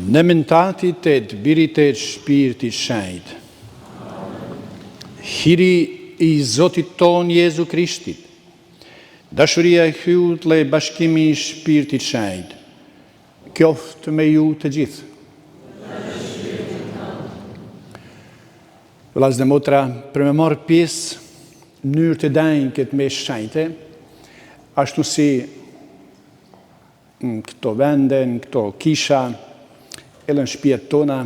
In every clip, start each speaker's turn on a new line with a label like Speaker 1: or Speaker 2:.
Speaker 1: Në mentatit e të birit e shpirtit shenjt, hiri i Zotit ton Jezu Krishtit, dashuria e hyut le bashkimi i shpirtit shenjt, qoftë me ju të gjithë. Vëllezër dhe motra, për me marrë pjesë në mënyrë të danjë këtë mes shenjte, ashtu si në këto vende, në këto kisha, edhe në shtëpiat tona,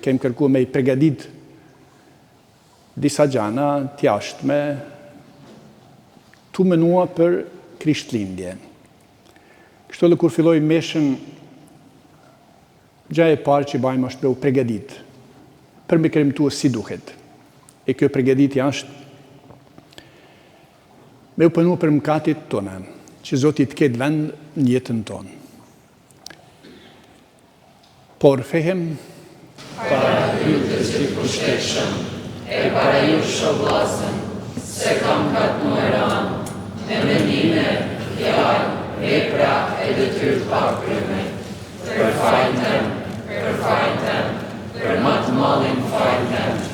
Speaker 1: kemë kërkuar me i përgatit disa gjana të jashtme tu menua për Krishtlindje. Kështu edhe kur filloi meshën, gjë e parë që bajmë është me u përgatit për me kremtuar si duhet. E kjo përgatitje është me u punuar për mëkatet tona, që Zoti të ketë vend në jetën tonë. Por fehem
Speaker 2: para hytës të pushtetshëm, e para ju shovllazën, se kam katë nueran, me mendime, fjalë, vepra e detyrë të pakryer, për fajtën, për më të mallin fajtën,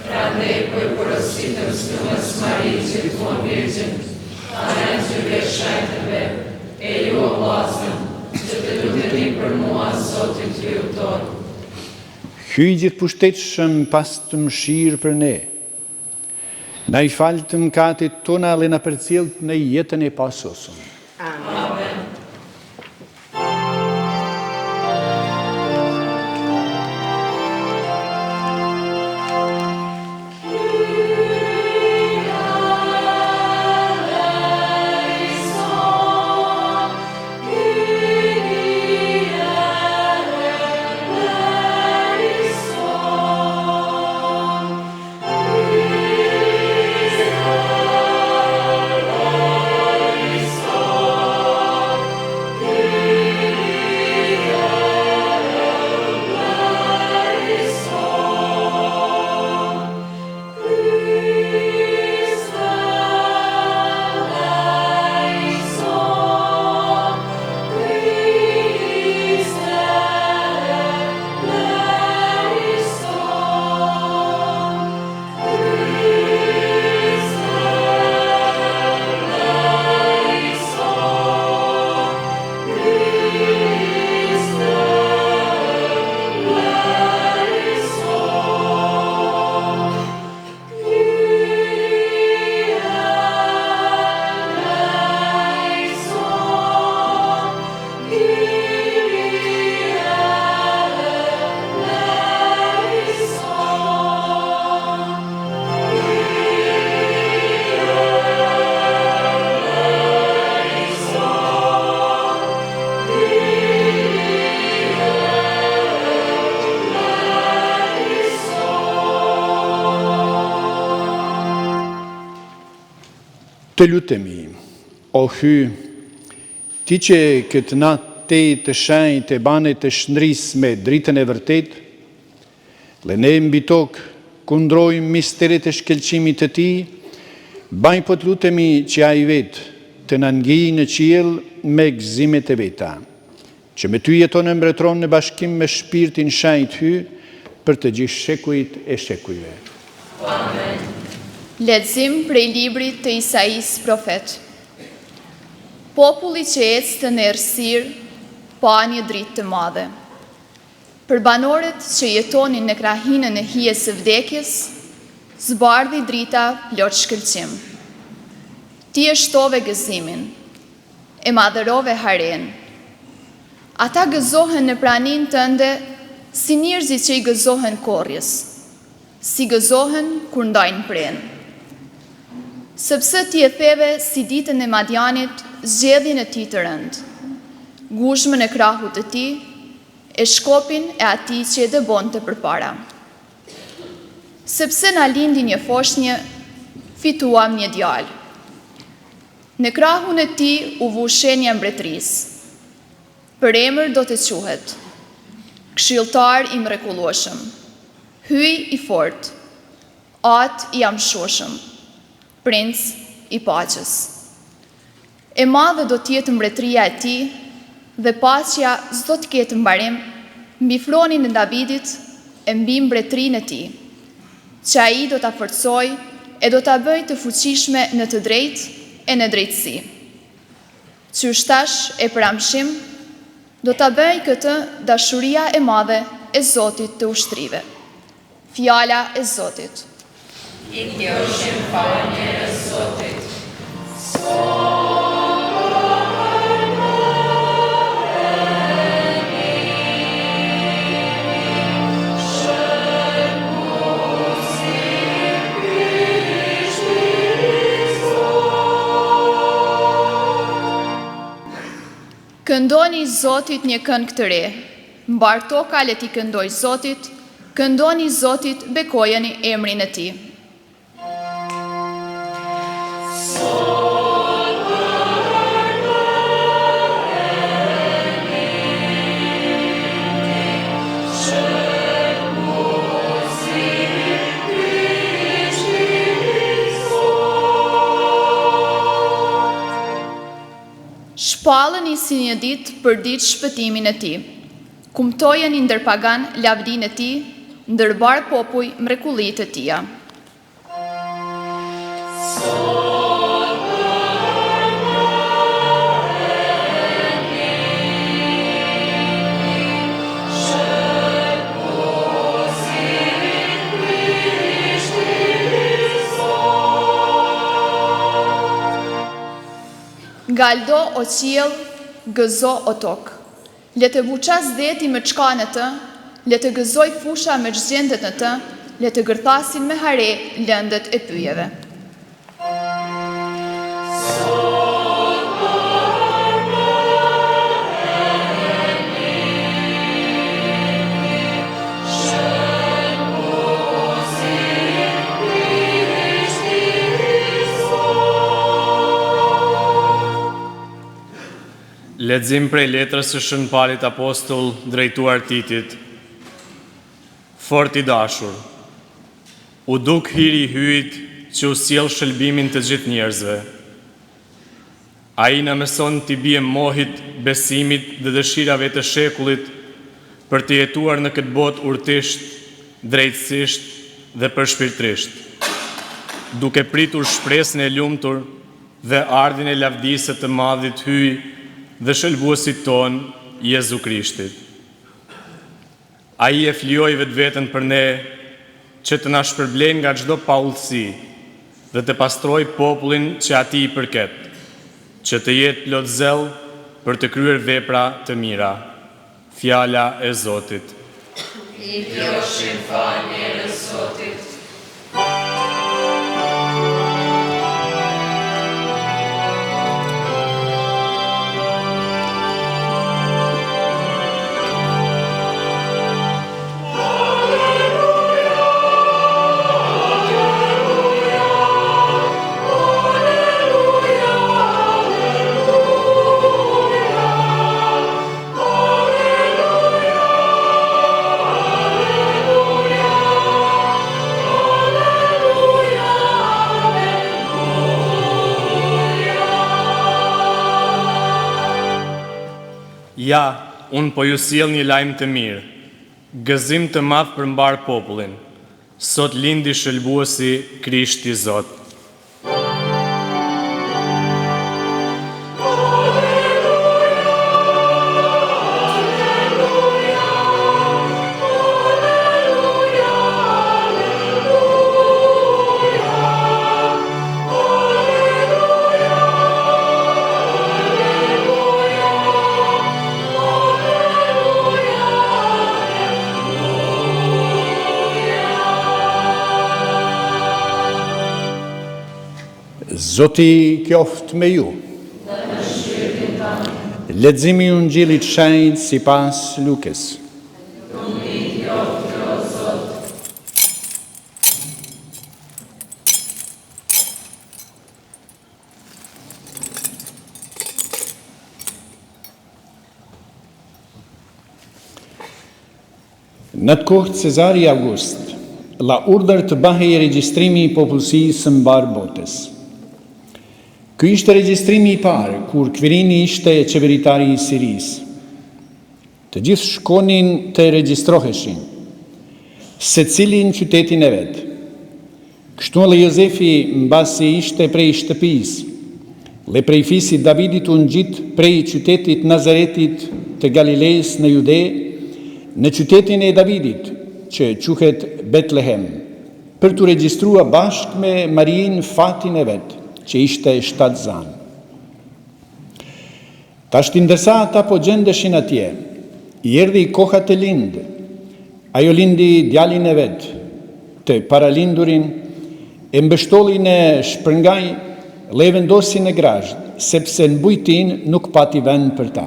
Speaker 2: prandaj për porositëm së Mos Marijë von Virgjin, anë që veshajtëve, e ju vllazën, që të lutetin për mua, Zotit ju tonë.
Speaker 1: Hyj gjithë pushtetshëm pas të mëshirë për ne. Na i falë të mëkatet tona dhe na përcjell në jetën e pasosur.
Speaker 2: Amen.
Speaker 1: Të lutemi, o hy, ti që këtë natë të shenjtë e bane të shndris me dritën e vërtet, dhe ne mbi tokë kundrojmë misteret e shkelqimit të ti, baj po të lutemi që a i vetë të nëngi në qiell me gëzimet e veta, që me ty jeton e mbretron në bashkim me shpirtin shenjtë hy për të gjithë shekujt e shekujve.
Speaker 2: Amen.
Speaker 3: Lexim prej librit të Isais profet. Populli që ecte në errësirë pa një dritë të madhe. Për banorët që jetonin në krahinën e hijes së vdekjes, zbardhi drita plot shkëlqim. Ti e shtove gëzimin, e madhërove haren. Ata gëzohen në pranin tënde si njerëzit që i gëzohen korrjes, si gëzohen kur ndajnë prenë. Sepse ti e theve si ditën e Madianit zgjedhjen e tij të rëndë, ngushmën e krahut të tij, e shkopin e atij që e dëbonte përpara. Sepse na lindi një foshnjë, fituam një djalë. Në krahun e tij u vu shenja mbretërisë. Për emër do të quhet Këshilltar i mrekullueshëm, Hyj i fortë, At i amshueshëm, Princ i paqes. E madhe do t'jetë mbretëria e tij, dhe paqja s'do të ketë mbarim mbi fronin e Davidit e mbi mbretërinë e tij, që ai do ta forcojë e do ta bëjë të fuqishme në të drejtë e në drejtësi. Qysh tash e pramshim, do ta bëjë këtë dashuria e madhe e Zotit të ushtrive. Fjala e Zotit.
Speaker 2: I qofshin falje e Zotit.
Speaker 3: Këndoni Zotit një këngë të re, mbar toka le t'i këndoj Zotit, këndoni Zotit, bekojeni emrin e tij. Shpallëni si një ditë për ditë shpëtimin e tij. Kumtojeni ndër pagan lavdinë e tij, ndër bar popuj mrekullitë e tija. Galdo o qiell, gëzo o tokë. Le të buqas dheti me çkane të, le të gëzoj fusha me çgjendet në të, le të gërthasin me hare lëndët e pyjeve.
Speaker 4: Lexim prej letrës së Shën Palit Apostull drejtuar Titit. Fort i dashur, u duk hiri i hyjit që u sjell shëlbimin të gjithë njerëzve. Ai na mëson t'i biem mohit, besimit dhe dëshirave të shekullit për të jetuar në këtë botë urtisht, drejtësisht dhe përshpirtërisht, duke pritur shpresën e lumtur dhe ardhin e lavdisë të Madhit Hyj dhe shëlbuesit ton, Jezu Krishtit. Ai e flijoi vetveten për ne, që të na shpërblej nga çdo paullësi dhe të pastroj popullin që atij i përket, që të jetë plot zell për të kryer vepra të mira. Fjala e Zotit.
Speaker 2: I qofshin falje e Zotit.
Speaker 4: Ja, unë po ju sjell një lajm të mirë, gëzim të madh për mbar popullin. Sot lindi shëlbuesi Krishti Zot.
Speaker 1: Zoti qoftë me ju. Leximi i Ungjillit shenjtë sipas Lukës. Në të kohë Cezari August la urdhër të bahej regjistrimi i popullsisë së mbar botës. Ky ishte regjistrimi i parë kur Kvirini ishte qeveritari i Sirisë. Të gjithë shkonin të regjistroheshin, se cili në qytetin e vetë. Kështu edhe Jozefi, mbasi ishte prej shtëpisë, dhe prej fisit Davidit unë gjitë prej qytetit Nazaretit të Galilejës në Jude, në qytetin e Davidit, që quhet Betlehem, për të regjistrua bashkë me Marin fatin e vetë, që ishte 7 zanë. Tashti ndërsa ata po gjendeshin atje, i erdhi koha të lindë, ajo lindi djalin e vetë, të paralindurin, e mbështollin e shpërngaj, le vendosin e grazhë, sepse në bujtin nuk pati vend për ta.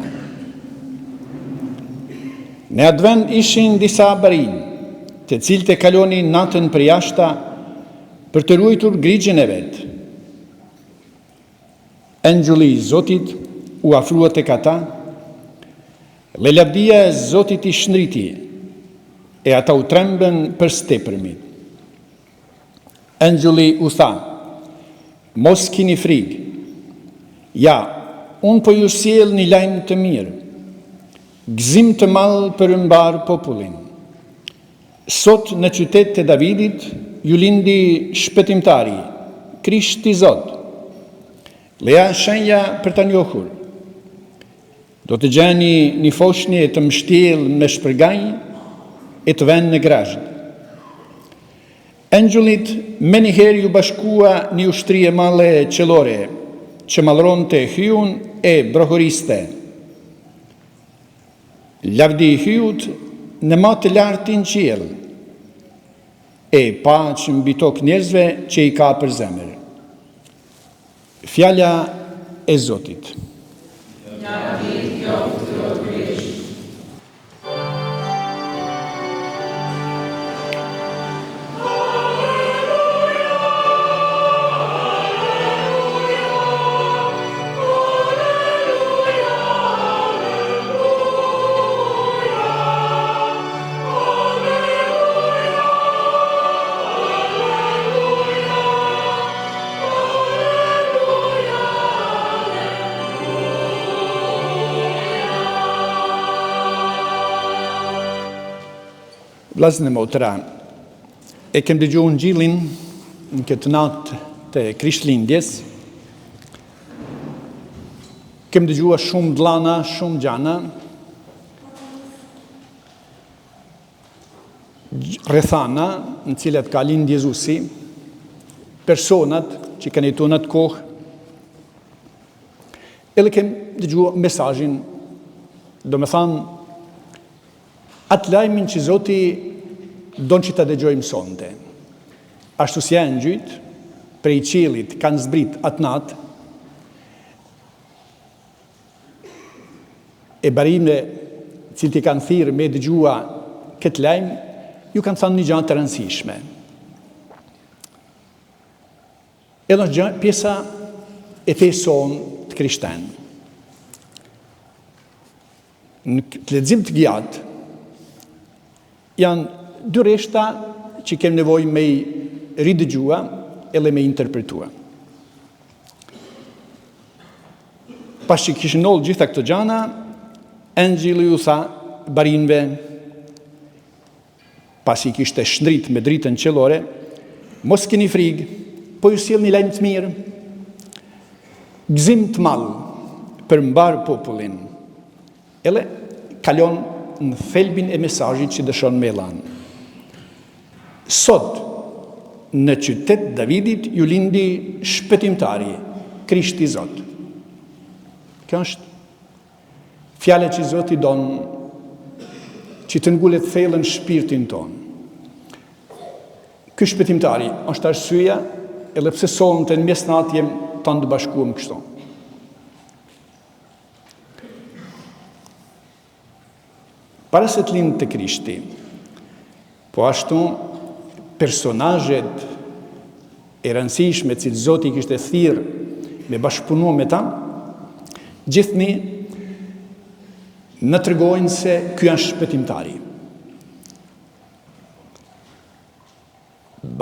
Speaker 1: Në atë vend ishin disa barinj, të cilët e kalonin natën për jashta për të ruajtur grigjën e vetë. Engjulli i Zotit u afrua tek ata, dhe lavdia e Zotit i shndriti, e ata u trembën për stepërmit. Engjulli u tha: mos kini frikë. Ja, unë po ju sjell një lajm të mirë, gëzim të madh për mbar popullin. Sot në qytet të Davidit ju lindi shpëtimtari, Krishti Zot. Leja shenja për të njohur. Do të gjeni një foshnje të mështjel me shpërgaj e të vend në grazhë. Engjullit me njëherë ju bashkua një ushtri e male qelore, që malron të hyun e brohoriste. Lavdi i hyut në ma të lartin qiell, e pa që mbi tokë njerëzve që i ka për zemër. Fjala e Zotit. Vllazën e motra, e kem dëgjuar Ungjillin në këtë natë të Krishtlindjes. Kem dëgjuar shumë dllana, shumë gjana. Rrethana në cilat ka lind Jezusi, personat që kanë jetuar në atë kohë. Edhe kem dëgjuar mesazhin, domethënë atë lajmin që Zoti donë që ta dëgjojmë sonte. Ashtu si janë gjyt, prej qiellit kanë zbrit atë natë, e barimve cilët i kanë thirrë me dëgjua këtë lajm, ju kanë thënë një gjë të rëndësishme. Edhe është pjesa e fesë sonë të krishterë. Në të lexim të gjatë, janë 2 rreshta që kem nevojë me i ridëgjua edhe me interpretua. Pas që kishin ndollë gjitha këto gjana, engjilli u tha barinve, pasi kishte shndrit me dritën qellore, mos keni frikë, po ju sjell një lajm të mirë, gëzim të madh për mbar popullin. Edhe kalon në thelbin e mesazhit që dëshon me lanë. Sot, në qytet Davidit, ju lindi shpëtimtari, Krishti Zot. Kjo është fjala që Zoti don që të ngullet thellën shpirtin tonë. Ky shpëtimtari është arsyeja edhe pse sonte në mesnatë jem të bashkuam kështu. Para se të lindë të Krishti, po ashtu personazhet e rëndësishme që Zoti kishte thirrë me bashkëpunu me ta, gjithni në tregojnë se ky është shpëtimtari.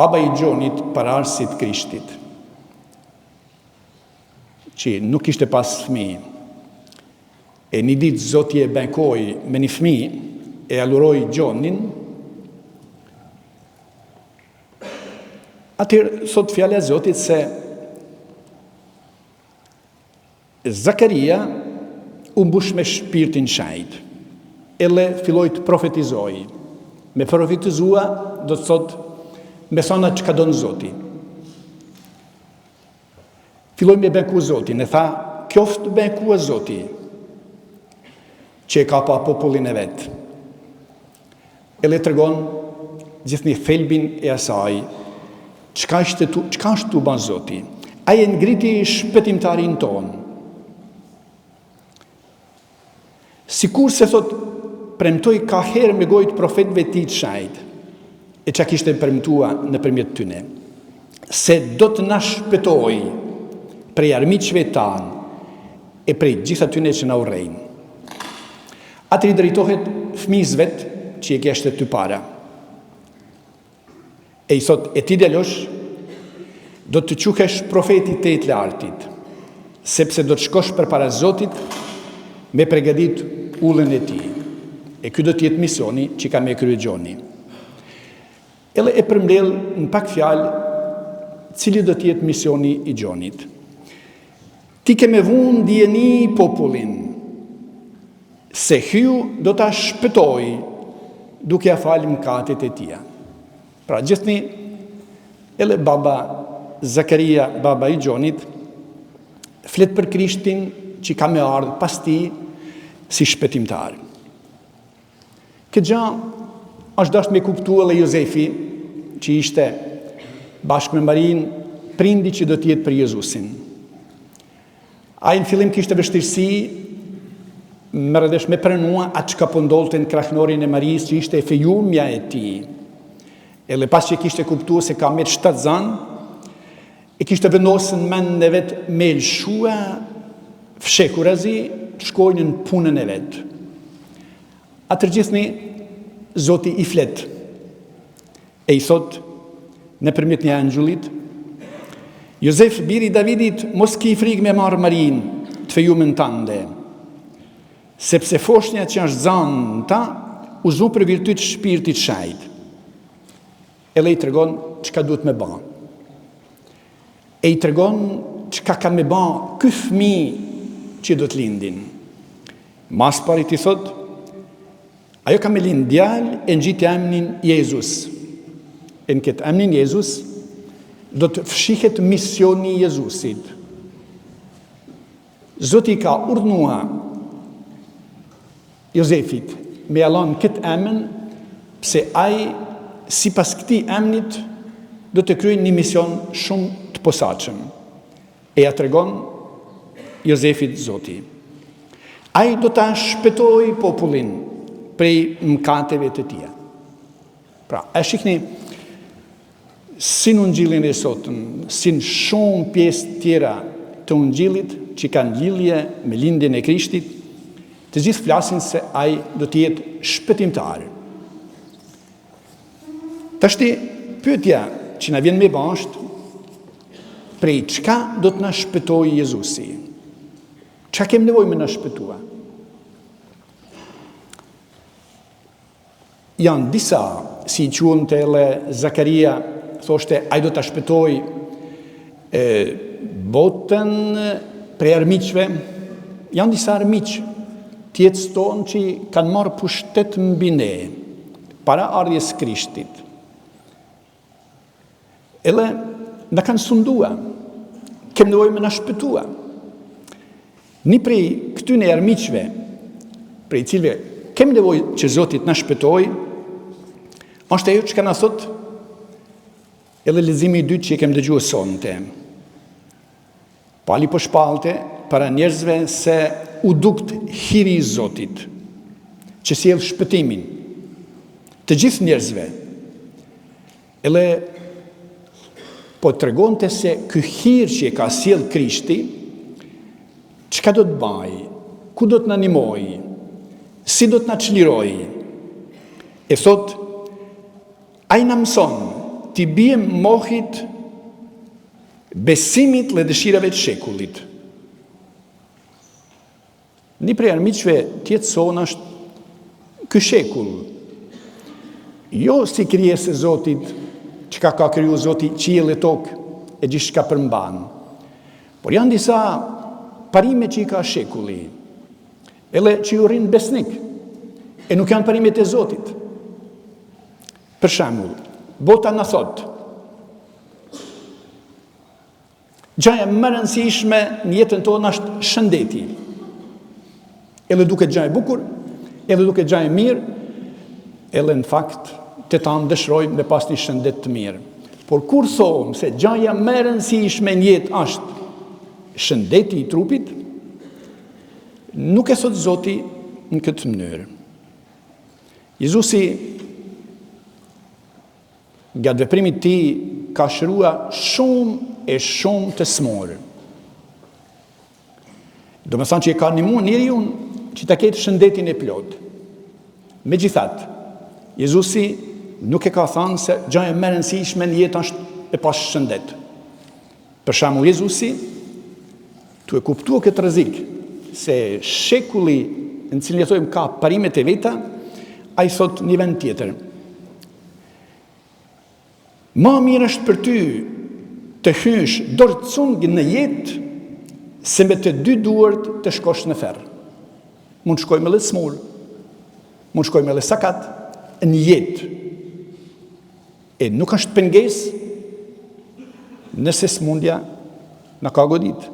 Speaker 1: Baba i Gjonit, pararësit Krishtit, që nuk ishte pas fëmijë, E një ditë Zoti e benkoi me një fëmijë, e aluroi Gjonin. Atëherë thot fjala e Zotit se Zakaria u mbush me shpirtin shenjt, edhe filloi të profetizoi. Me profetizua do të thot me thona çka don Zoti. Filloi me benku Zotin, e tha, qoftë benkua Zoti, që e ka pa popullin e vetë. Edhe tregon gjithnjë thelbin e asaj, çka është tu ban Zoti. Ai e ngriti shpëtimtarin ton. Sikur se thot, premtoi ka herë me gojë të profetëve të tij të shenjt, e çka kishte premtua nëpërmjet tyre, se do të na shpëtoi prej armiqve tanë e prej gjithë atyre që na urrejnë. Atë i drejtohet fëmijës vet që e kishte ty para. E i thot, e ti djalosh, do të quhesh profeti te të lartit, sepse do të shkosh përpara Zotit me përgatit ullën e tij. E ky do të jetë misioni që ka me krye Gjoni. Edhe e përmbledh në pak fjalë cili do të jetë misioni i Gjonit. Ti ke me vun dijeni popullin, se hyu do ta shpëtoj duke a falë mëkatet e tia. Pra gjithni, edhe baba Zakaria, baba i Gjonit, flet për Krishtin që ka me ardhë pas ti si shpëtimtar. Këtë gjë është dashur me kuptu edhe Jozefi, që ishte bashkë me Marin, prindi që do të jetë për Jezusin. Ai në fillim kishte vështirësi me pranua atë çka po ndodhte në krahnorin e Marisë, që ishte e fejumja e tij. Edhe pas që kishte kuptuar se ka me 7 zanë, e kishte vendosur në mendin e vet me lëshua fshekurazi të shkojnë në punën e vet. Atër gjithni Zoti i flet, e i thot nëpërmjet një angjullit, Jozef, biri Davidit, mos ki frikë me marrë Marin të fejumën tënde, sepse foshnja që është zanë ta, u zu për virtyt shpirtit shenjt. Edhe i tregon çka duhet me ba. E i tregon çka ka me ba ky fëmijë që do të lindin. Mas parit i thot, ajo ka me lind djalë e ngjit emrin Jezus. E në këtë emrin Jezus do të fshihet misioni i Jezusit. Zoti ka urdhënua Jozefit me allon këtë emën, pse ai sipas këtij emnit do të kryejë një mision shumë të posaçëm. E ja tregon Jozefit Zoti. Ai do ta shpëtojë popullin prej mëkateve të tij. Pra, e shikni si në Ungjillin e sotëm, si në shumë pjesë tjera të Ungjillit që kanë lidhje me lindjen e Krishtit, të gjithë flasin se ai do të jetë shpëtimtar. Tashti pyetja që na vjen me bashkë, prej çka do të na shpëtojë Jezusi? Çka kemi nevojë me na shpëtua? Janë disa, si quhen edhe Zakaria, thoshte, ai do të shpëtoj botën prej armiqve. Janë disa armiq, tjetës tonë që kanë marrë pushtet mbi ne, para ardhjes Krishtit. Edhe në kanë sundua, kem nevojë me na shpëtua. Një prej këtyne armiqve, prej cilve kem nevojë që Zotit na shpëtoj, është ajo që ka na thot edhe leximi i dytë që e kem dëgjuar sonte. Pali po shpalte para njerëzve se u dukt hiri i Zotit, që sjell shpëtimin të gjithë njerëzve. Edhe po tregonte se ky hir që e ka sjell Krishti, çka do të bëj, ku do të na ndihmoj, si do të na çliroj. E thot, ai na mëson t'i biem mohit besimit dhe dëshirave të shekullit. Një prej armiqve tjetëson është ky shekull. Jo si krijesë e Zotit, që ka kriju Zoti qiell e tokë e gjithçka përmban. Por janë disa parime që i ka shekulli, edhe që ju rrinë besnik, e nuk janë parimet e Zotit. Për shembull, bota në thotë, gjaja më e rëndësishme në jetën tonë është shëndeti. Edhe duke gjaja e bukur, edhe duke gjaja e mirë, edhe në fakt të tanë dëshrojmë me pas një shëndet të mirë. Por kur thomë se gjaja më e rëndësishme në jetë është shëndeti i trupit, nuk e thot Zoti në këtë mënyrë. Jezusi nga veprimit ti ka shërua shumë të smorë. Do me thënë që e ka një mund njëri unë që ta ketë shëndetin e plot. Megjithatë, Jezusi nuk e ka thënë se gjaja më e rëndësishme në jetë është e pas shëndet. Për shembull, Jezusi tu e kuptua këtë rrezik se shekulli në cilin jetojmë ka parimet e veta, ai thot një vend tjetër. Ma mirë është për ty të hysh dorëcung në jetë se me të dy duart të shkosh në ferr. Mund shkoj me smur, mund shkoj me sakat në jetë. E nuk është pengesë nëse smundja në ka godit.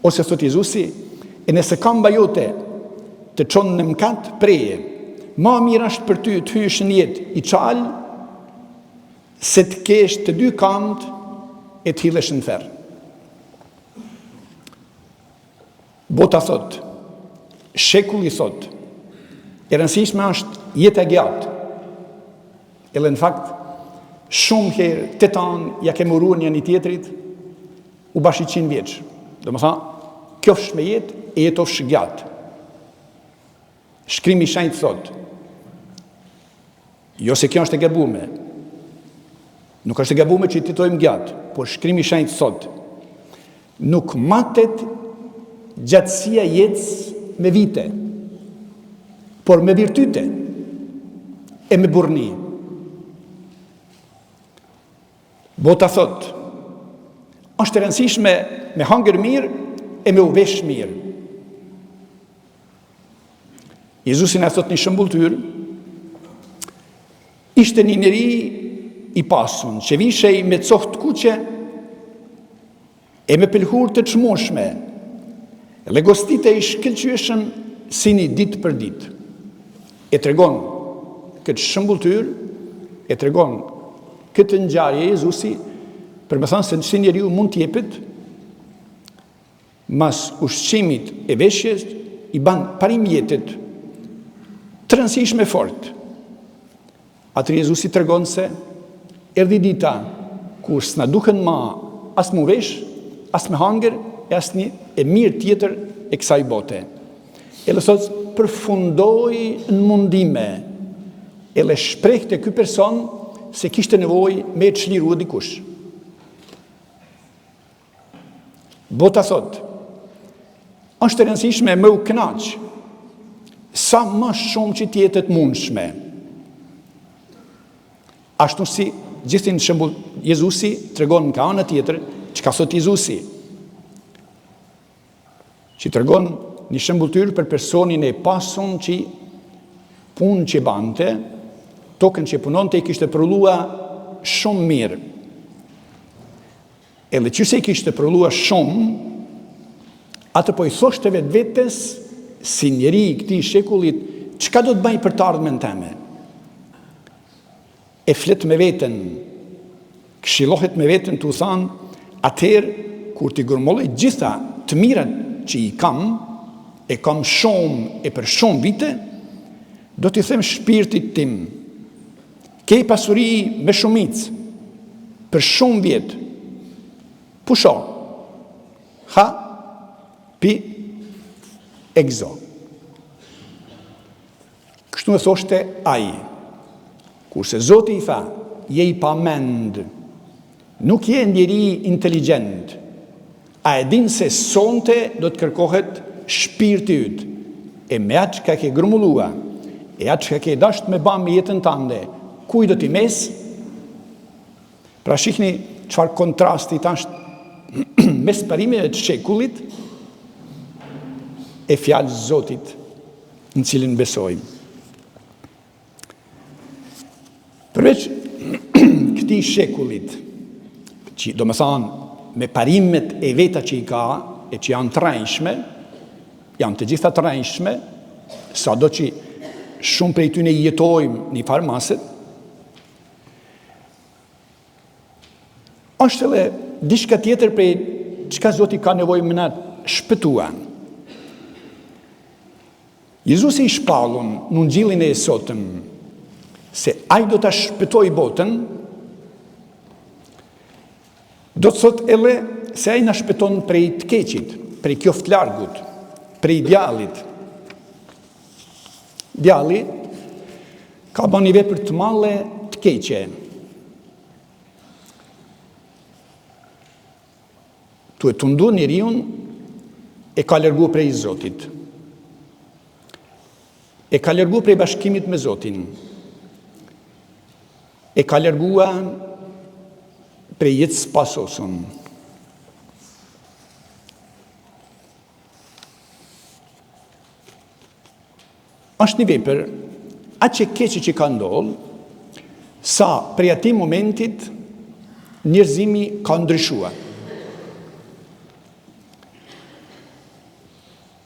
Speaker 1: Ose thot Jezusi, e nëse kamba jote të qonë në mkat preje, ma mirë është për ty të hysh në jetë i qalë, se të kesh të dy kamët e të hilesh në ferr. Bota thot, shekulli thot, e rëndësishme është jetë e gjatë. Edhe në fakt, shumë herë të tanë ja ke murur një tjetrit, u bashi 100 vjeç. Do më tha, kjo është me jetë e jetosh gjatë. Shkrimi i Shenjtë thot, jo se kjo është e gabume, nuk është e gabume që i jetojmë gjatë, por Shkrimi i Shenjtë thot, nuk matet gjatësia jetës me vite, por me virtyte e me burni. Bota thot, është e rëndësishme me hangër mirë e me u vesh mirë. Jezusi na thot një shëmbulltyr, ishte një njeri i pasun, që vishej me cohtë kuqe e me pelhur të çmueshme, dhe gostite i shkëlqyeshëm si një ditë për ditë. E tregon këtë shëmbulltyr, e tregon këtë ngjarje Jezusi, për me thënë se si njeriu mund t'jepet, mas ushqimit e veshjes, i ban parim jetet, të rëndësishme fort. Atër Jezusi tregon se, erdhi dita, kur s'na duhen ma as mu vesh, as me hangër, e as një e mirë tjetër e kësaj bote. E le thot, përfundoi në mundime, e le shprehte ky person se kishte nevojë me të çlirua dikush. Bota thot, është e rëndësishme me u kënaq, sa më shumë që t'jetet mundshme. Ashtu si gjithin shembull Jezusi tregon nga ana tjetër, çka thot Jezusi, që tregon një shembulltyr për personin e pasun që punë që bante, tokën që punonte i kishte përlua shumë mirë. Edhe që se i kishte përlua shumë, atë po i thoshte vetes si njeri i këtij shekullit, çka do të bëj për të ardhmen teme? E flet me veten, këshillohet me veten të u thanë, atëherë kur t'i gërmolloj gjitha të mirat që i kam, e kam shumë e për shumë vite, do t'i them shpirtit tim, kej pasuri me shumicë, për shumë vjetë, pusho, ha, pi, e gëzo. Kështu e thoshte aji, kurse Zoti i tha, je i pa mend, nuk je njeri inteligent, a e din se sonte do të kërkohet shpirti yt, e me atë që ka ke grumullua, e atë që ka ke dasht me ba me jetën tande, kuj do t'i mes? Pra shikni çfarë kontrasti është mes parimeve të shekullit e fjalës Zotit në cilin besojmë. Përveç këtij shekullit, që do më thanë me parimet e veta që i ka, e që janë të rrejshme, janë të gjitha të rrejshme, sa do që shumë prej tyne jetojmë një farmaset, është edhe diçka tjetër prej çka Zoti ka nevojë më na shpëtua. Jezusi i shpallun në Ungjillin e sotëm se ai do ta shpëtoj botën, do të thot edhe se ai na shpëton prej të keqit, prej qoftë largut, prej djallit. Djalli ka bën një vepër të madhe të keqe. Tu e tundu njeriun e ka lërgu prej Zotit. E ka lërgu prej bashkimit me Zotin. E ka lërgua prej jetës pasosun. Është një vepër, atë që keqe që ka ndollë, sa prej ati momentit njerëzimi ka ndryshua.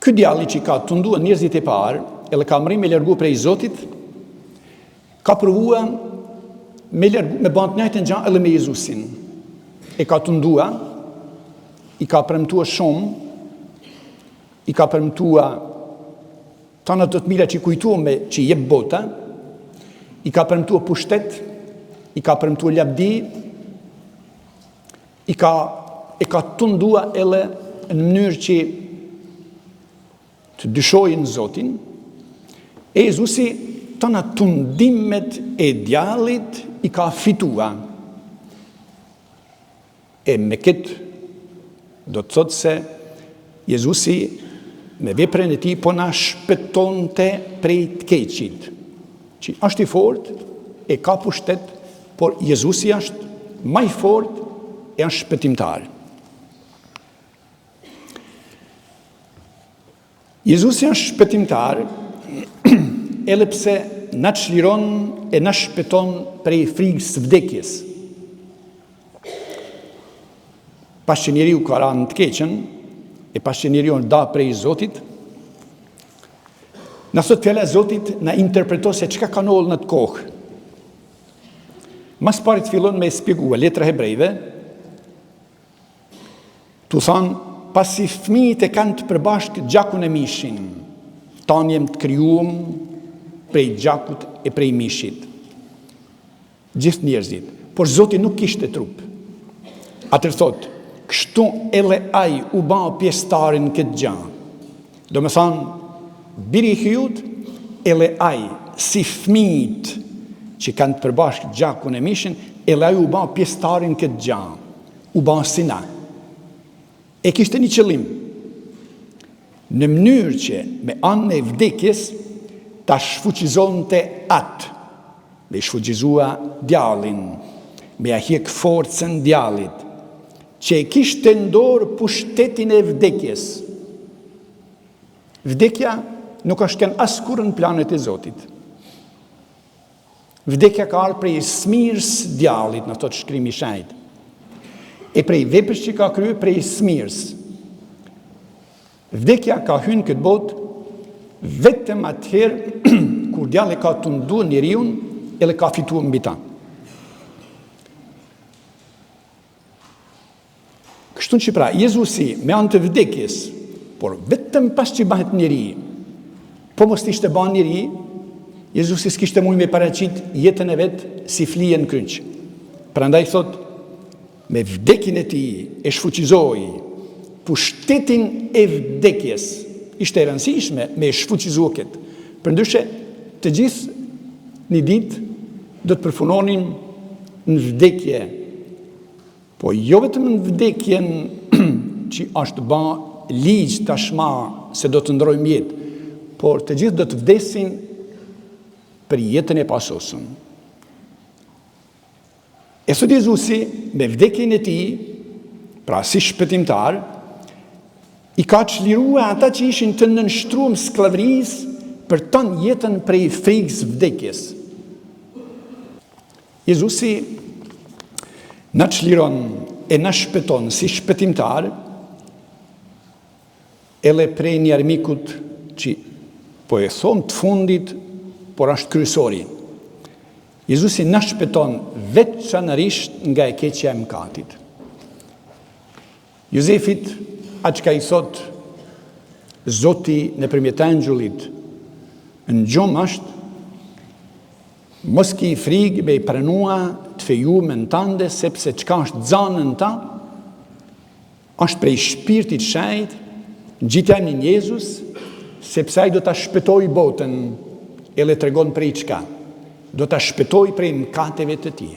Speaker 1: Ky djalli që ka tundua njerëzit e parë, edhe ka mëri me lërgu prej Zotit, ka provua me bënë të njëjtën gjë edhe me Jezusin. E ka tundua, i ka premtua shumë, i ka premtua tanët të mira që i kujtuame që i jep bota, i ka premtua pushtet, i ka premtua lavdi, e ka tundua edhe në mënyrë që të dyshojnë Zotin, e Jezusi tëna tundimet e djallit i ka fitua. E me këtë do të thotë se Jezusi me veprën e tij po na shpëtonte prej të keqit, që është i fortë, e ka pushtet, por Jezusi është më i fortë e është shpëtimtar. Jezusi është shpëtimtar, edhe pse na çliron e na shpëton prej frikës së vdekjes. Pas që njeriu ka rënë të keqen, e pas që njeriu nda prej Zotit, na sot fjala e Zotit na interpreton se çka ka ndodhur në të kohë. Mas pari të fillon me shpjegua letra hebrejve, tu thanë, pasi fëmijët e kanë të përbashkët gjakun e mishin, tanë jem të krijuam prej gjakut e prej mishit. Gjithë njerëzit. Por Zoti nuk kishte trup. Atëherë thotë, kështu edhe ai u bë pjesëtarin këtë gjë. Do me thanë, biri i hyjut, edhe ai, si fëmijët që kanë të përbashkët gjakun e mishin, edhe ai u bë pjesëtarin këtë gjë. U bë si na. E kishte një qëllim, në mënyrë që me anë e vdekjes ta shfuqizonte atë, me shfuqizua djallin, me ahjek forcën djallit, që e kishte ndorë pushtetin e vdekjes. Vdekja nuk është kënë askur në planet e Zotit. Vdekja ka arë prej smirës djallit, në të shkrimi shajt. E prej veprës që ka kryer prej smirës. Vdekja ka hyrë këtë botë vetëm atëherë kur djalli ka tunduar njeriun edhe ka fituar mbi ta. Kështu që pra, Jezusi me anë të vdekjes, por vetëm pas që bëhet njeri, po mos ishte bën njeri, Jezusi s'kishte mujë me paraqit jetën e vet si flije në kryq. Prandaj thotë, me vdekjen e tij e shfuqizoi pushtetin e vdekjes. Ishte e rëndësishme me shfuqizuar këtë. Përndryshe, të gjithë një ditë do të përfunonin në vdekje, po jo vetëm në vdekjen që është bë ligj tashma se do të ndrojmë jetë, por të gjithë do të vdesin për jetën e pasosën. E sot Jezusi, me vdekjen e tij, pra si shpëtimtar, i ka çlirua ata që ishin të nënshtruar sklavërisë për ton jetën prej frikës vdekjes. Jezusi na çliron e na shpëton si shpëtimtar, edhe prej një armikut që po e thon të fundit, por është kryesori. Jezusi na shpëton veçanërisht nga e keqja e mëkatit. Jozefit, atë që i thot Zoti nëpërmjet angjullit në gjumë është, mos ki frikë me i pranua të fejumen tënde, sepse çka është zanën ta, është prej shpirtit shenjt, gjitja në Jezus, sepse ai do ta shpëtoj botën, edhe tregon prej çka. Do ta shpëtoj prej mëkateve të tij.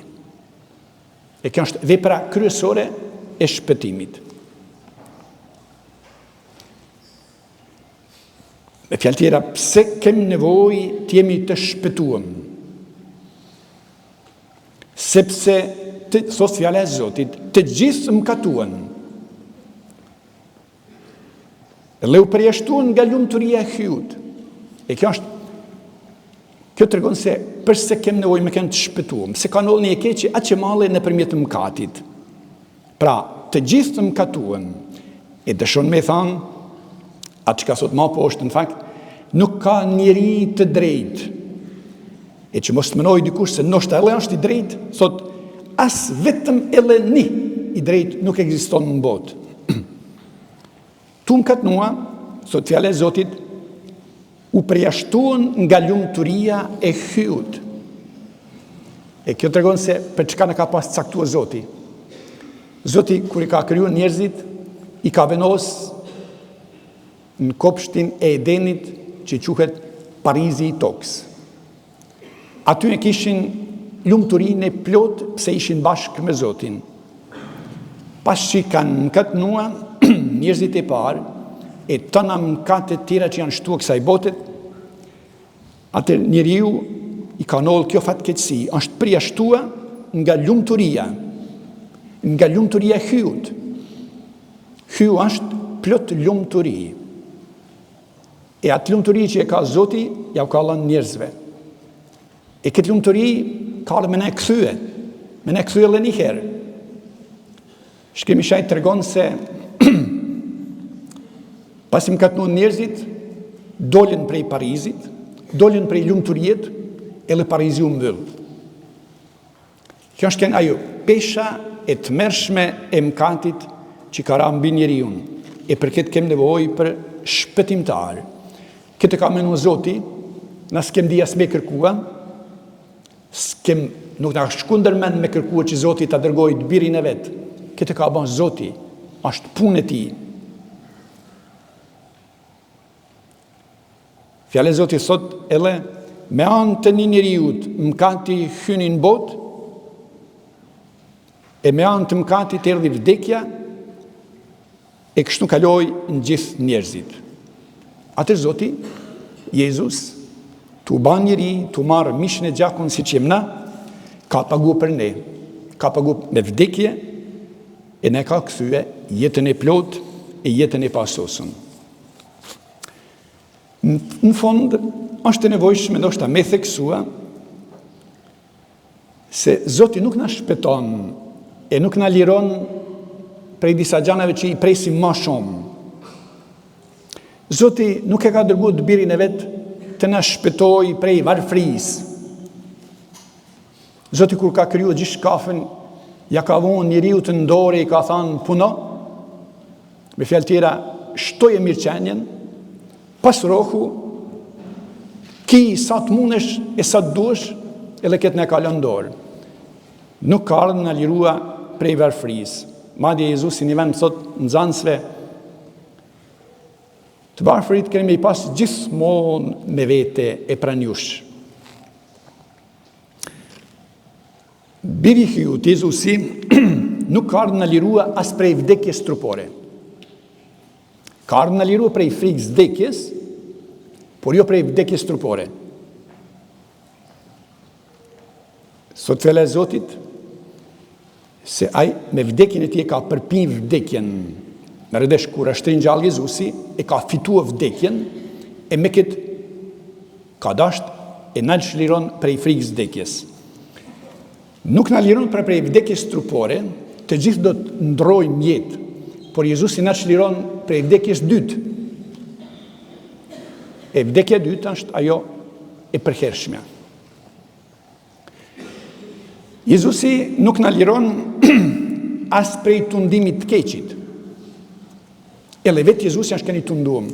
Speaker 1: E kjo është vepra kryesore e shpëtimit. Me fjalë tjera, pse kem nevojë të jemi të shpëtuar? Sepse, thot fjala e Zotit, të gjithë mëkatuan. Dhe u përjashtuan nga lumturia e hyut. E kjo tregon se përse kem nevojë me kënd të shpëtuam, se ka ndodhur një keqje aq e madhe nëpërmjet mëkatit. Pra, të gjithë të mëkatuan. E dëshon me thënë, atë që ka thot më poshtë në fakt, nuk ka njeri të drejtë. E që mos të menoj dikush se ndoshta edhe është i drejtë, thot as vetëm edhe një i drejtë nuk ekziston në botë. Tu mëkatnua, thot fjala e Zotit, u përjashtuan nga lumturia e hyut. E kjo tregon se për çka na ka pas caktuar Zoti. Zoti kur i ka krijuar njerëzit, i ka vendosur në kopshtin e Edenit që quhet Parizi i tokës. Aty e kishin lumturinë e plot pse ishin bashkë me Zotin. Pas që kanë mëkatnuar njerëzit e parë, e tëna mëkatet tjera që janë shtuar kësaj bote, atë njeriu i ka ndodhur kjo fatkeqësi, është përjashtuar nga lumturia e hyut. Hyu është plot lumturi. E atë lumturi që e ka Zoti, ja u ka dhënë njerëzve. E këtë lumturi ka dhe me ne kthye edhe një herë. Shkrimi i Shajt tregon se pasi mëkatnuan njerëzit, dolën prej Parizit, dolën prej lumturiet, edhe Parizi u mbyll. Kjo është ajo pesha e tmerrshme e mëkatit që ka ra mbi njeriu. E për këtë kem nevojë për shpëtimtar. Këtë ka menu Zoti, na s'kem di as me kërkua, nuk na shku ndërmend me kërkua që Zoti ta dërgojë birin e vet. Këtë ka bën Zoti, është punë e tij. Fjala e Zotit thot edhe me anë të një njeriut mëkati hyni në botë, e me anë të mëkatit erdhi vdekja, e kështu kaloi në gjithë njerëzit. Atër Zoti, Jezus, tu ban njeri, tu marë mishën e gjakun si që jem na, ka pagu për ne, ka pagu me vdekje, e ne ka këthyë jetën e plot e jetën e pasosën. Në fond, është e nevojshme ndoshta me theksua se Zoti nuk na shpëton e nuk na liron prej disa gjanave që i presim më shumë. Zoti nuk e ka dërguar të birin e vet të na shpëtoj prej varfërisë. Zoti kur ka krijuar gjithë shkafën, ja ka vënë njeriu të ndore, i ka thënë puno, me fjalë tjera, shtoje mirëqenjen, pas rohu, ki sa të mundesh e sa të duesh, edhe këtë ne ka lënë dorë. Nuk ka ardhur na lirua prej varfërisë. Madje Jezusi një vend thot nxënësve, të varfërit kemi pas gjithmonë me vete e pranjush. Biri hyut, Jezusi, nuk ka ardhur na lirua as prej vdekjes trupore. Ka ardhur na liru prej frikës vdekjes, por jo prej vdekjes trupore. Sot fjala e Zotit se ai me vdekjen e tij ka përpin vdekjen. Në rëdesh kur është ringjall Jezusi, e ka fituar vdekjen, e me këtë ka dasht e na liron prej frikës vdekjes. Nuk na liron prej vdekjes trupore, të gjithë do të ndrojmë jetë, por Jezusi na liron prej vdekjes dytë. E vdekja dytë është ajo e përhershme. Jezusi nuk na liron as prej tundimit të keqit. Edhe vetë Jezusi është keni tunduam.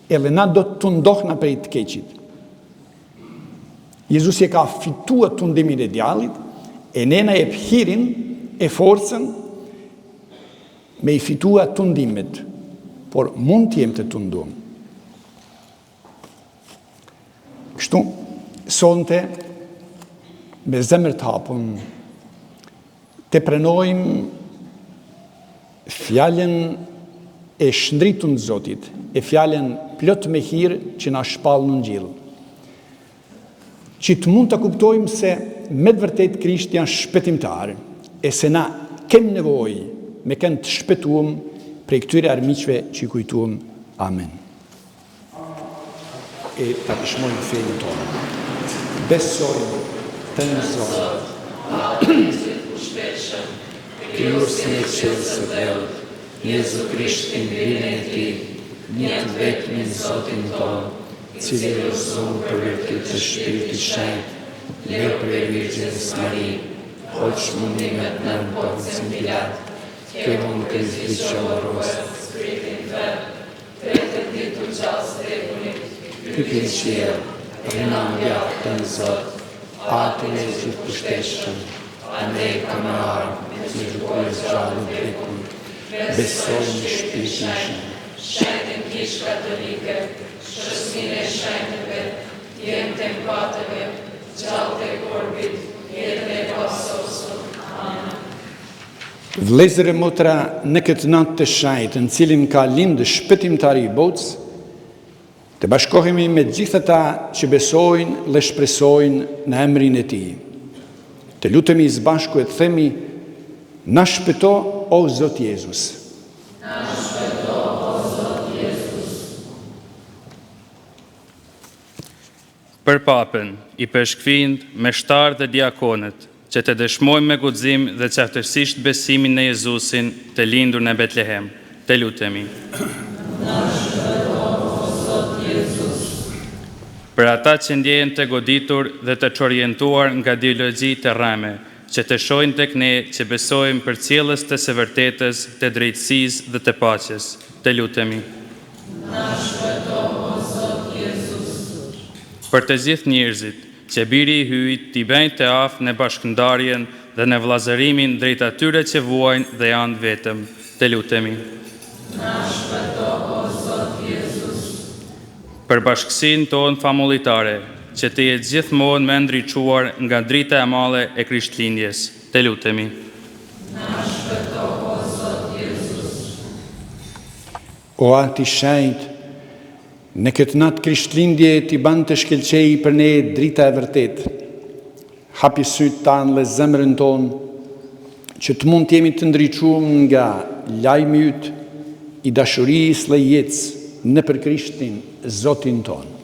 Speaker 1: Edhe na do të tundohna prej të keqit. Jezusi e ka fitua tundimin e djallit, e nena e hirin e forcën me i fitua tundimet, por mund të jem të tunduam. Kështu, sonte, me zemër të hapun, të prenojmë fjallën e shndritun të Zotit, e fjallën plot me hirë që na shpallë në ngjillë. Që të mund të kuptojmë se me të vërtet Krishti janë shpëtimtar, e se na kem nevojë me kënd të shpëtuam prej këtyre armiqve që i kujtuam. Amen. E ta pishmojmë fejnë tonë. Besojmë të në Zotë,
Speaker 2: Kryusin e qelës së dhellë, Jezu Krishtin vine e ti, një të vetmin Zotin tonë, cili rëzun për virtyt të Shpirtit Shenjtë, le për e Virgjinës Mari, hoq mundimet në Poncin Pilat, ke unë këzit qëllëros, Spiritin Vet, tretët ditur qasë tregunit, hypin qiell, rina mjaftë të në Zot, atin e gjithë pushteshëm, ane kam arë, me të gjukojë zgjallë drekun, besojnë në Shpiritin Shenjtë kish katolike, shësmin e shenjtëve, jenë të mpatëve, gjallë të korbit, jetën e pasosur. Amen.
Speaker 1: Vëllezër e motra, në këtë natë të shenjtë, në cilin ka lindë shpëtimtari i botës, të bashkohemi me gjithë ata që besojnë dhe shpresojnë në emrin e tij. Të lutemi së bashku e të themi: na shpëto o Zot Jezus.
Speaker 2: Na shpëto o Zot Jezus.
Speaker 4: Për papën, i përshkfind, meshtar dhe diakonet, që të dëshmojmë me guxim dhe qartësisht besimin në Jezusin të lindur në Betlehem, të lutemi.
Speaker 2: Na shpëto o Zot Jezus.
Speaker 4: Për ata që ndjehen të goditur dhe të çorientuar nga ideologji të rreme, që të shohin tek ne që besojmë për cilës të së vërtetës, të drejtësisë dhe të paqes, të lutemi.
Speaker 2: Na shpëto o Zot Jezus.
Speaker 4: Për të gjithë njerëzit, që biri i hyjt t'i bëjnë të aftë në bashkëndarjen dhe në vllazërimin drejt atyre që vuajnë dhe janë vetëm, të lutemi.
Speaker 2: Na shpëto o Zot Jezus.
Speaker 4: Për bashkësinë tonë famulitare, që të jetë gjithmonë me ndriçuar nga drita e madhe e Krishtlindjes, të lutemi.
Speaker 2: Na shpëto o Zot Jezus.
Speaker 1: O Ati shenjtë, në këtë natë Krishtlindje t'i ban të shkelqej për ne drita e vërtet. Hapi sytë tanë dhe zemrën tonë, që të mund t'jemi të ndriçuar nga lajmi yt i dashurisë dhe jetës në për Krishtin, Zotin tonë.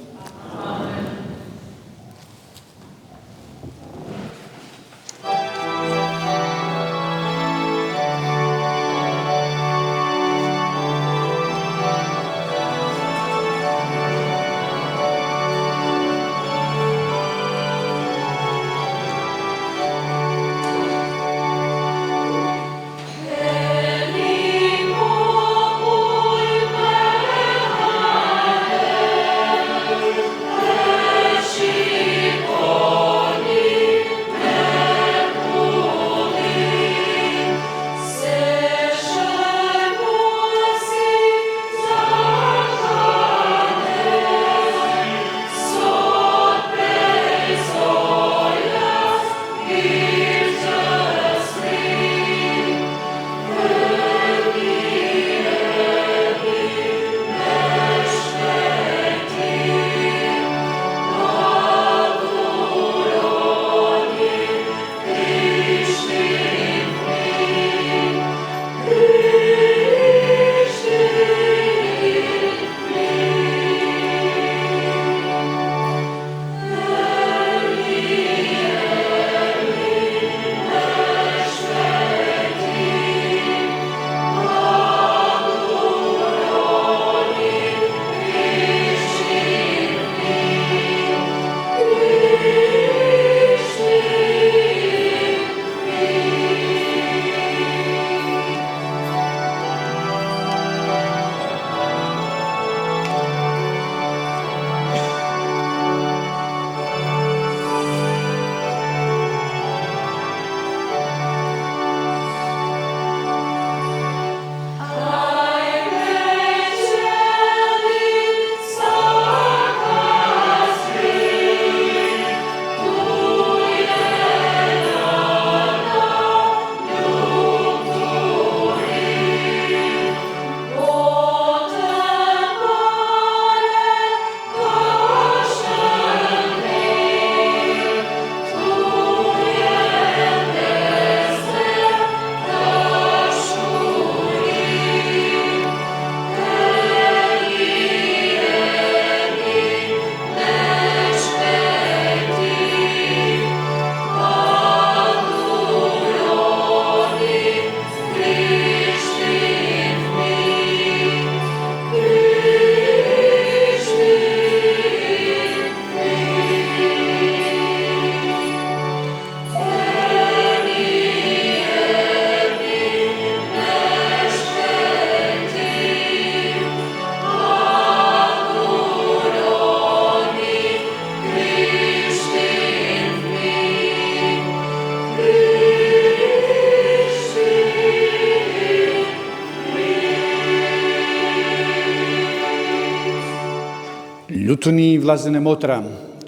Speaker 1: Lutuni vllazën e motra,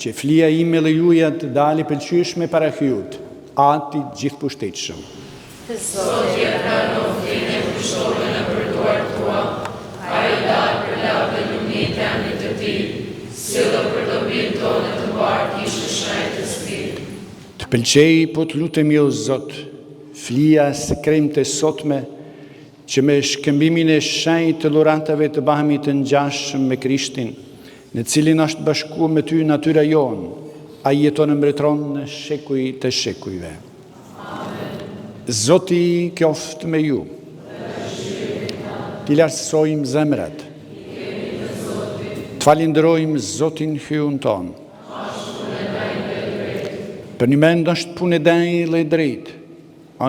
Speaker 1: që flia ime lejuja të dali pëlqyeshme para hyut, Ati gjithëpushtetshëm.
Speaker 2: Zoti e pranon flinë e pushtove në përduar tua, a i dalë për lavë dhe lumit e anit të ti, sillo për dobin tonë të mbarë kishë shenjtë të spirit.
Speaker 1: Të pëlqej, po të lutemi o Zot, flia së kremte sotme, që me shkëmbimin e shenjtë të luratave të bahemi të ngjashëm me Krishtin, në cilin është bashkuar me ty natyra jonë, a jeton e mbretëron në shekuj të shekujve.
Speaker 2: Amen.
Speaker 1: Zoti qoftë me ju. T'i lartësojmë zemrat. Të falenderojmë Zotin hyun tonë. Për një mend është punë e dajle e drejtë.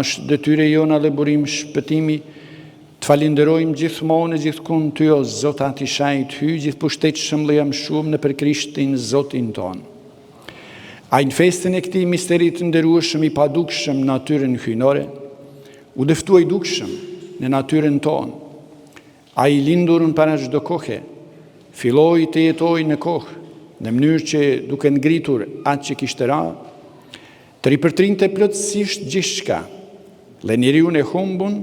Speaker 1: Është detyre jona dhe burim shpëtimi. Të falenderojmë gjithmonë e gjithkund ty o Zot ati shajt hy, gjithëpushtetshëm dhe jam shumë në për Krishtin Zotin tonë. A në festën e këti misterit nderueshëm i padukshëm natyrën hyjnore, u dëftuaj dukshëm në natyrën tonë. A i lindurën para çdo kohe, filloi të jetoj në kohë, në mënyrë që duke ngritur atë që kishte ra, të ripërtrinte plotësisht gjithçka, dhe njeriun e humbun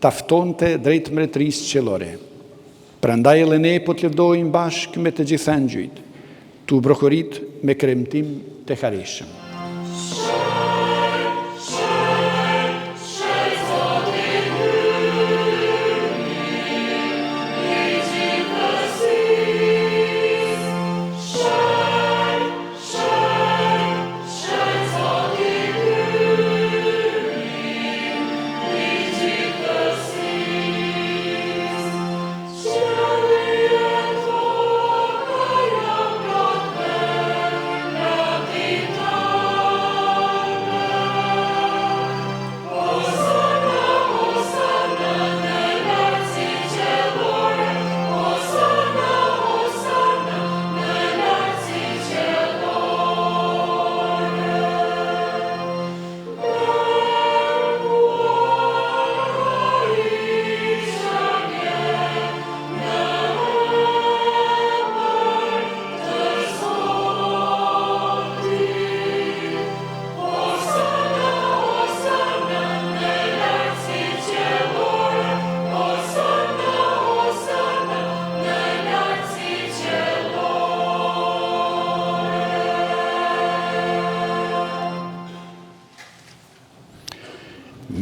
Speaker 1: taftonte drejt mbretërisë qiellore. Prandaj edhe ne po të lëvdojmë bashkë me të gjithë angjujt, tu brokorit me kremtim të harishëm.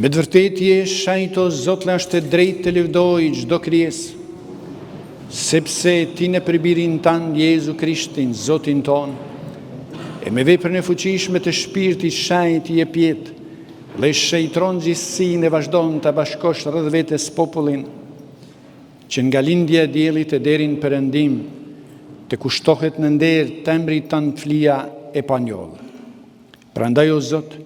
Speaker 1: Me të vërtet je shajto Zot është e drejtë të lëvdoj çdo krijesë, sepse ti në përbirin tanë Jezu Krishtin, Zotin ton, e me veprën e fuqishme të shpirtit shajt i e pjetë, dhe shëjtron gjithësinë e vazhdon të bashkosh rreth vetes popullin, që nga lindja e diellit e deri në perëndim, të kushtohet në nder tembri tanë flia e panjoll. Prandaj o Zot,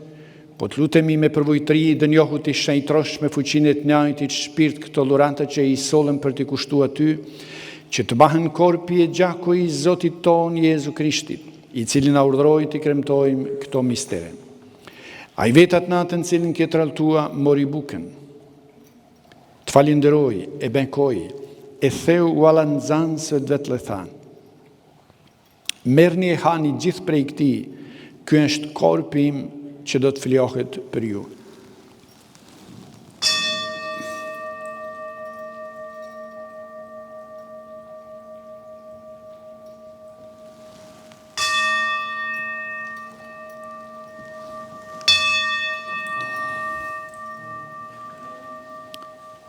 Speaker 1: po të lutemi me përvojtëri dhe njohut i shëjtrosh me fuqinë e të njëjtit shpirt këto dhurata që i solën për t'i kushtuar ty, që të bahen korpi e gjaku i Zotit ton Jezu Krishtit, i cili na urdhëroi të kremtojmë këto mistere. Ai vetat natën cilën ke tralltua mori bukën. Të falenderoi, e benkoi, e theu u alanzansëve vetë le tha. Merrni e hani gjithë prej këtij, ky është korpi im që do të fljohet për ju.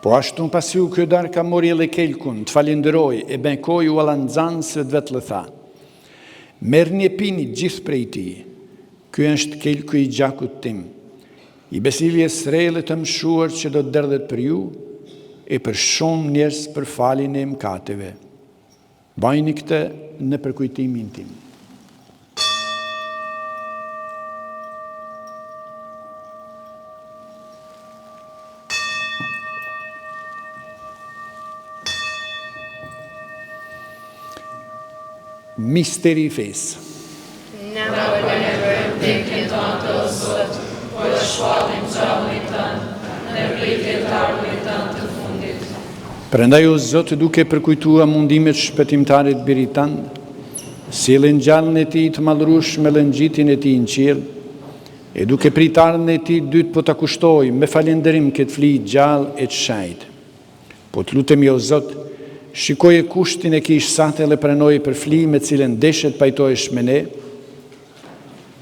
Speaker 1: Po ashtu pasi u ky darka mori edhe kelkun, të falenderoi, e benkoi u alanzansëve vetë le tha. Merrni e pini gjithë prej tij. Ky është kelku i gjakut tim, i besivjes rrelle të mshuar që do të derdhet për ju e për shumë njerëz për faljen e mëkateve. Bëjni këtë në përkujtimin tim. Misteri i fesë.
Speaker 2: Na përnevojmë vdekjen tonë të o Zot, por të shpallim gjallin tënë, në pritjen të ardhmit tënë të fundit.
Speaker 1: Prandaj o Zot, duke përkujtuar mundimet shpëtimtare të birit tënd, Sjellën gjallën e tij të madhrush me lëngjitin e tij në qiell, e duke pritarën e tij dytë po ta kushtoj me falënderim këtë flijë gjallë e të shajtë. Po të lutemi o Zot, shikoje kushtin e kish sate dhe pranoje për flijë me cilën deshet pajtohesh me ne,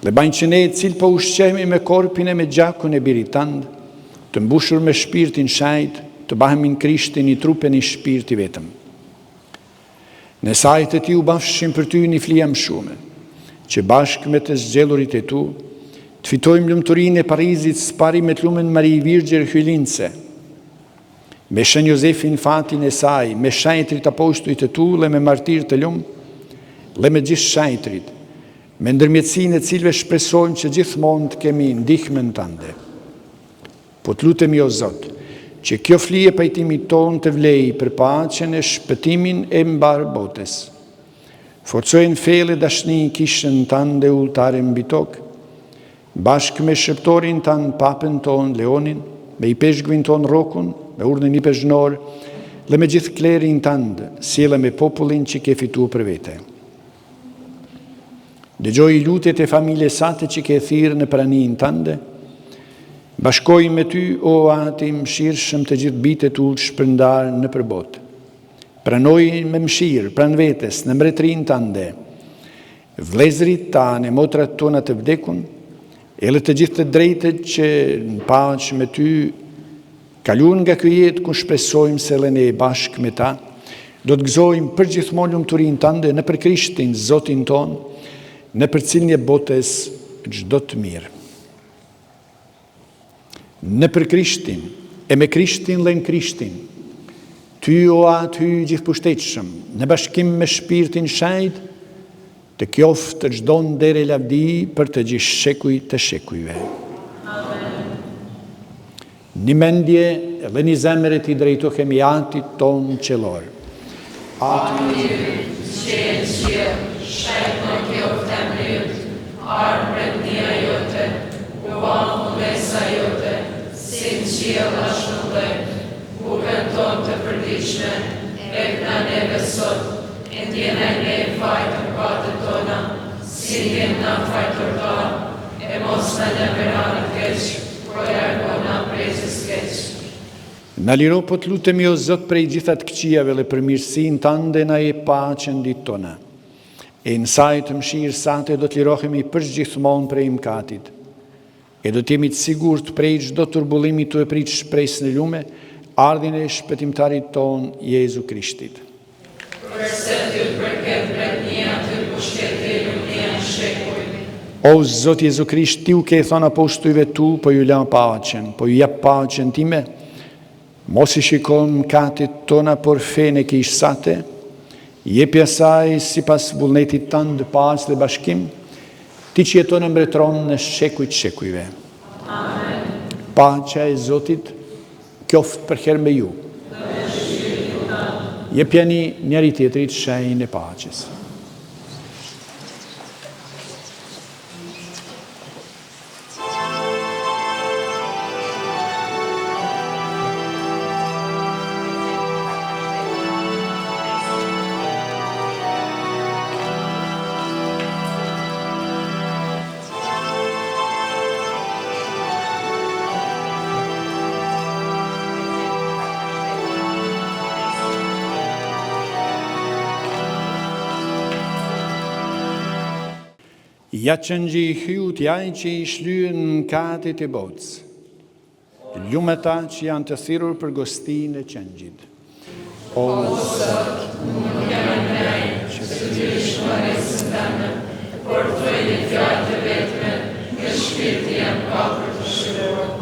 Speaker 1: dhe bajnë që ne cilë po ushqemi me korpin e me gjakun e birit tënd, të mbushur me shpirtin shajt, të bahemi në Krishtin i trupe një shpirti vetëm. Në sajt e ti u bafshim për ty një flijam shume, që bashkë me të zgjellurit e tu, të fitojmë lumëturin e Parizit spari me të lumen Mari Virgjer Hylince, me Shën Jozefin fatin e saj, me shajtrit apostujt e tu, dhe me martir të lumë, dhe me gjithë shajtrit, me ndërmjetësin e cilve shpresojmë që gjithmonë të kemi ndihmën tënde. Po të lutemi o Zot, që kjo flije pajtimi ton të vlej për paqen e shpëtimin e mbar botës. Forcojnë fele dashni kishën tënde ultare mbi tokë, bashkë me shëptorin tanë papën ton Leonin, me i peshgvin ton Rokun, me urnën i peshgnor, dhe me gjithë klerin tëndë, sjellë me popullin që ke fitu për vete. Dëgjoj i lutet e familje sate që ke thirë në pranin tënde, bashkoj me ty, o ati mshirëshëm të gjithë bitet ullë shpërndarë në përbot. Pranoj me mshirë, pran vetes, në mbretrin tënde, vlezrit ta në motrat tona të vdekun, e të gjithë të drejtet që në paqë me ty kalun nga kjo jetë ku shpresojmë se lene e bashkë me ta, do të gëzojmë për gjithmonë lumëturin tënde në për Krishtin, Zotin ton, në për cilin e botës çdo të mirë. Në për Krishtin, e me Krishtin dhe në Krishtin, ty o aty gjithë pushtetshëm, në bashkim me shpirtin shajt, të kjoft të çdo ndere lavdi për të gjithë shekuj të shekujve. Amen. Një mendje dhe një zemëret i drejtohemi atit ton qelor.
Speaker 2: Aty që e qilë, shajt në kjoft e mryt, arë bretnia jote, u banë mesa jote, si në qilë ashtë në dhejt, bukën ton të përdishme, e këna neve sot, e ndjena ne fajtër patët tona, si ndjen na fajtër tonë, e mos në në verani keq, po jargona prezës keq.
Speaker 1: Në liro po të lutemi o Zot prej gjithat këqijave dhe për mirësin tënde na e paqen ditë tona. E në saj të mshirë sate do të lirohemi për gjithmonë prej mkatit. E do të jemi të sigurt prej çdo turbulimi të e prit shpresë në lume, ardhin e shpëtimtarit ton Jezu Krishtit.
Speaker 2: Përse ty përket bretnia të pushteti lumnia në shekuj.
Speaker 1: O Zot Jezu Krisht, ti u ke thonë apostujve tu, po ju la paqen, po ju jap paqen time, mos i shikon mkatit tona por fene ke ishsate, jepi asaj si pas vullnetit tënd paqë dhe bashkim, ti që jeton e mbretron në shekujt shekujve.
Speaker 2: Amen.
Speaker 1: Paqja e Zotit qoftë për herë me ju. Jepjani njëri tjetrit shenjën e paqes. Ja që në hyut jaj që i shlyën në katit e botës, ljumë ta që janë të thirur për gostin e qëngjit. O
Speaker 2: Zot, nuk jam ndaj që të dysh maresën tëmë, por të e një fjallë të vetme, nga shpirti jam kapër të shëror.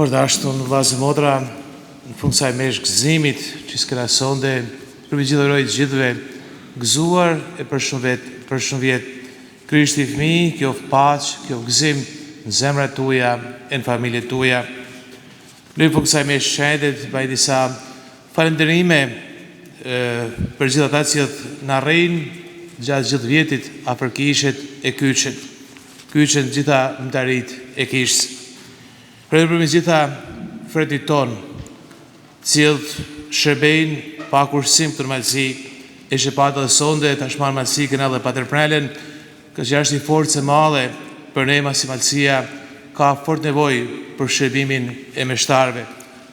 Speaker 5: Por dashur vllazë motra, në fund kësaj mesh gëzimit që s'kena sonde, përmëgjithëroj të gjithëve, gëzuar e për shumë vjet, Krishti fëmijë, kjo paqë, kjo gëzim në zemrat tuaja, e në familjet tuaja. Në fund kësaj mesh shendet, bëj disa falënderime për gjithë ata që na rrinë gjatë gjithë vjetit afër Kishit e kyçen gjitha mëtarit e Kishës. Për gjitha fretit ton, cilët shërbejnë pa kursim të normalsi, e shepata dhe sonde, tashmar malsi këna dhe Pater Prelen, që është një forcë e madhe për ne si malsia, ka fort nevoj për shërbimin e meshtarve.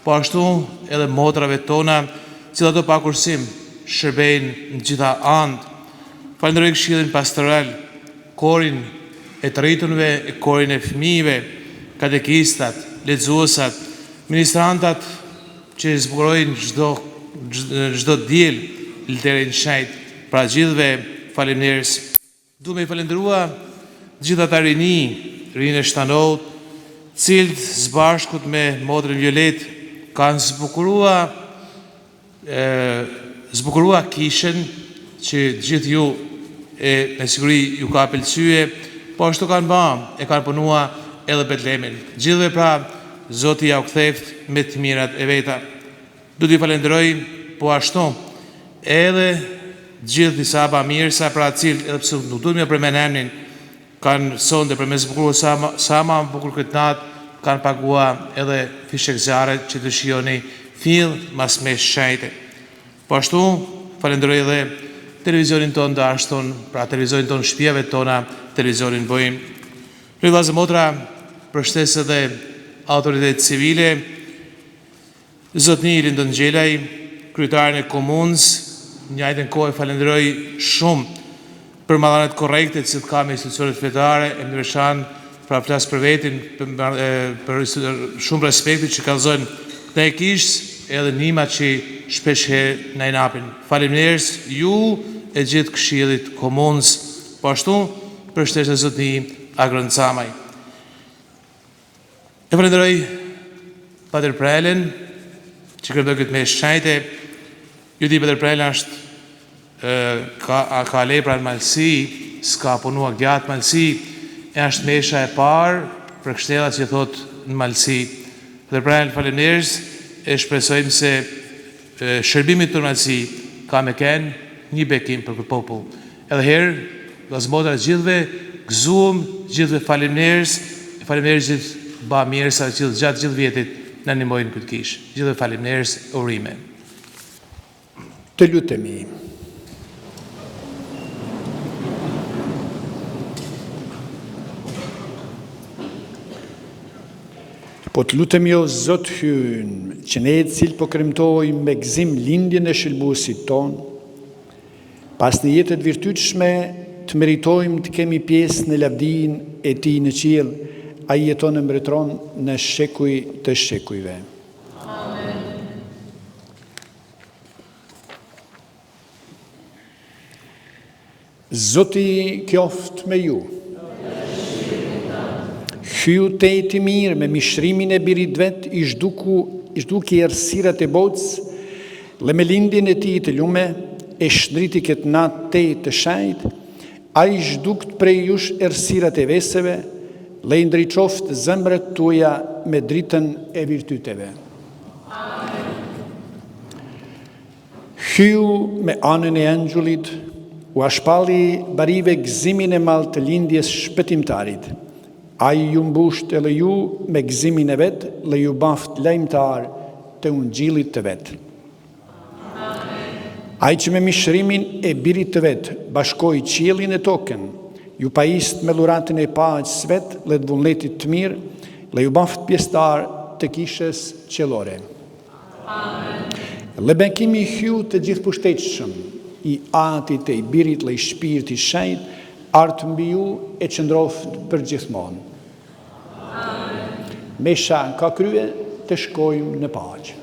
Speaker 5: Po ashtu edhe motrave tona, cilët ato pa kursim shërbejnë në gjitha andë. Falenderoj Këshillin pastoral, korin e të rritunve, e korin e fëmijëve, katekistat, lexuesat, ministrantat që zbukurojnë çdo diel literin shajt, pra gjithëve faleminderis. Du me falenderua gjitha ta rinë e shtanot, cilët zbashkut me motrën Violet kanë zbukurua kishën që gjithë ju e me siguri ju ka pëlqye, po ashtu kanë punua edhe Betlehemin. Gjithëve pra, Zoti ja u ktheft me të mirat e veta. Du t'i falenderoj po ashtu edhe gjithë disa bamirësa, pra cilë edhe pësë nuk du t'me përmenemnin, kanë sonde për me zbukuru sa ma më bukur këtë natë, kanë pagua edhe fishek zare që të shioni fill mas me shajte. Po ashtu, falenderoj edhe televizionin tonë të ashton, pra televizionin tonë shpijave tona, televizionin bojim. Për vazë motra, përshtes edhe autoritet civile, Zotni Lindon Gjelaj, kryetarën e komunës, njëjtën kohë falenderoj shumë për marrëdhëniet korrekte që ka me institucionet fetare, e më veçan pra flas për vetin, për shumë respekti që kallëzojnë te kishës edhe nima që shpesh na i napin. Faleminderit ju e gjithë këshillit komunës, po ashtu përshtetës Zotni Agron Camaj. E falenderoj Pater Prelen, që kërdo këtë me shajte. Ju di Pater Prelen është ka lej pra në malsi, s'ka punua gjatë malsi, e është mesha e parë për kështella që thot në malsi. Pater Prelen faleminderit, e shpresojmë se shërbimit të malsi ka me kenë një bekim për këtë popull. Edhe herë, vllazmotra gjithëve, gëzuam gjithëve faleminderit gjithë ba mirë sa që gjatë gjithë vjetit në ndihmojnë këtë kishë. Gjithë faleminderit, urime.
Speaker 1: Të lutemi. Po të lutemi o Zot hynë, që ne cilë po kremtojmë me gëzim lindjen e shëlbuesit ton, pas në jetët virtytshme të meritojmë të kemi pjesë në lavdin e Tij në qiell, ai jeton e mbretëron në shekuj të shekujve.
Speaker 2: Amen.
Speaker 1: Zoti qoftë me ju. Hyu te i të mirë me mishrimin e birit vet, i zhduki errësirat e botës, dhe me lindjen e Tij të lume, e shndriti këtë natë te të shajt, ai zhdukt prej jush errësirat e veseve, le i ndriçoft zemrat tuaja me dritën e virtyteve.
Speaker 2: Amen.
Speaker 1: Hyu me anën e angjullit, u ashpalli barive gëzimin e mall të lindjes shpëtimtarit. Ai ju mbusht edhe ju me gëzimin e vet, le ju baft lajmtar të ungjillit të vet. Ai që me mishrimin e birit të vet bashkoi qiellin e tokën, ju pajist me dhuratën e paqes vet, le të vullnetit të mirë, le ju baft pjesëtar të kishës qellore.
Speaker 2: Amen.
Speaker 1: Le bekimi hyu të gjithë pushtetshëm, i Atit e i Birit dhe i Shpirtit Shenjtë, art mbi ju e qëndroft për gjithmonë.
Speaker 2: Amen.
Speaker 1: Mesha ka krye, të shkojmë në paqë.